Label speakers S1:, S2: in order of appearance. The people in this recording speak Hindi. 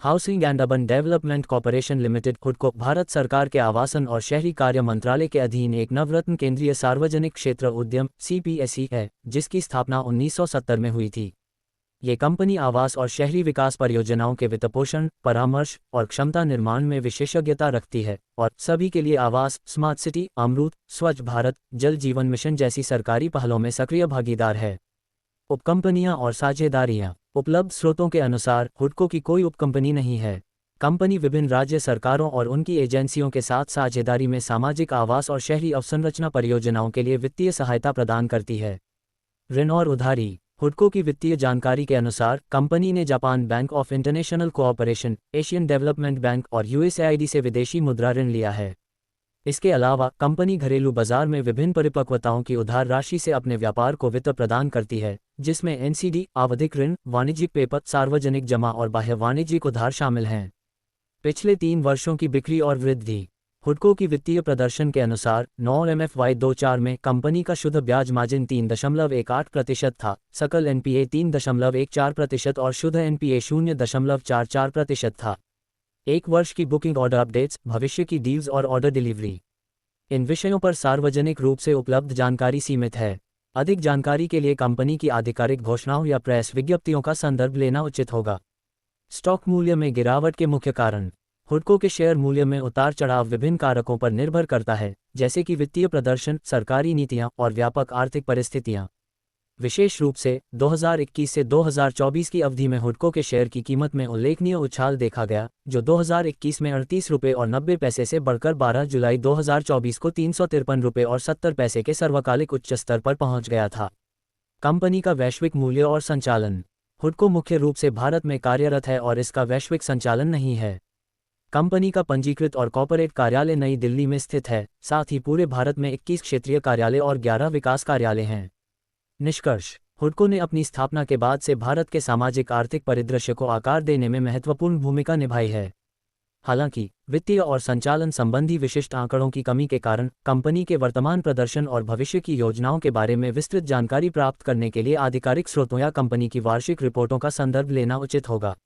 S1: Housing and urban development corporation limited हुडको भारत सरकार के आवासन और शहरी कार्य मंत्रालय के अधीन एक नवरत्न केंद्रीय सार्वजनिक क्षेत्र उद्यम सीपीएसई है, जिसकी स्थापना 1970 में हुई थी। ये कंपनी आवास और शहरी विकास परियोजनाओं के वित्तपोषण, परामर्श और क्षमता निर्माण में विशेषज्ञता रखती है और सभी के लिए आवास, स्मार्ट सिटी, अमृत, स्वच्छ भारत, जल जीवन मिशन जैसी सरकारी पहलों में सक्रिय भागीदार है। उपकंपनियां और साझेदारियां। उपलब्ध स्रोतों के अनुसार हुडको की कोई उपकंपनी नहीं है। कंपनी विभिन्न राज्य सरकारों और उनकी एजेंसियों के साथ साझेदारी में सामाजिक आवास और शहरी अवसंरचना परियोजनाओं के लिए वित्तीय सहायता प्रदान करती है। ऋण और उधारी। हुडको की वित्तीय जानकारी के अनुसार कंपनी ने Japan bank of international cooperation, Asian development bank और यूएसएआईडी से विदेशी मुद्रा ऋण लिया है। इसके अलावा कंपनी घरेलू बाजार में विभिन्न परिपक्वताओं की उधार राशि से अपने व्यापार को वित्त प्रदान करती है, जिसमें एनसीडी, आवधिक ऋण, वाणिज्यिक पेपर, सार्वजनिक जमा और बाह्य वाणिज्यिक उधार शामिल हैं। पिछले 3 वर्षों की बिक्री और वृद्धि। हुडको की वित्तीय प्रदर्शन के अनुसार 9 MFY24 में कंपनी का शुद्ध ब्याज मार्जिन 3.18% था, सकल एनपीए 3.14% और शुद्ध एनपीए 0.44% था। 1 वर्ष की बुकिंग ऑर्डर अपडेट्स, भविष्य की डील्स और ऑर्डर डिलीवरी। इन विषयों पर सार्वजनिक रूप से उपलब्ध जानकारी सीमित है। अधिक जानकारी के लिए कंपनी की आधिकारिक घोषणाओं या प्रेस विज्ञप्तियों का संदर्भ लेना उचित होगा। स्टॉक मूल्य में गिरावट के मुख्य कारण। हुडको के शेयर मूल्य में उतार चढ़ाव विभिन्न कारकों पर निर्भर करता है, जैसे कि वित्तीय प्रदर्शन, सरकारी नीतियां और व्यापक आर्थिक परिस्थितियां। विशेष रूप से 2021 से 2024 की अवधि में हुडको के शेयर की कीमत में उल्लेखनीय उछाल देखा गया, जो 2021 में 38 रुपये और 90 पैसे से बढ़कर 12 जुलाई 2024 को 353 रुपये और 70 पैसे के सर्वकालिक उच्च स्तर पर पहुंच गया था। कंपनी का वैश्विक मूल्य और संचालन। हुडको मुख्य रूप से भारत में कार्यरत है और इसका वैश्विक संचालन नहीं है। कंपनी का पंजीकृत और कॉर्पोरेट कार्यालय नई दिल्ली में स्थित है, साथ ही पूरे भारत में 21 क्षेत्रीय कार्यालय और 11 विकास कार्यालय हैं। निष्कर्ष। हुडको ने अपनी स्थापना के बाद से भारत के सामाजिक आर्थिक परिदृश्य को आकार देने में महत्वपूर्ण भूमिका निभाई है। हालांकि वित्तीय और संचालन संबंधी विशिष्ट आंकड़ों की कमी के कारण कंपनी के वर्तमान प्रदर्शन और भविष्य की योजनाओं के बारे में विस्तृत जानकारी प्राप्त करने के लिए आधिकारिक स्रोतों या कंपनी की वार्षिक रिपोर्टों का संदर्भ लेना उचित होगा।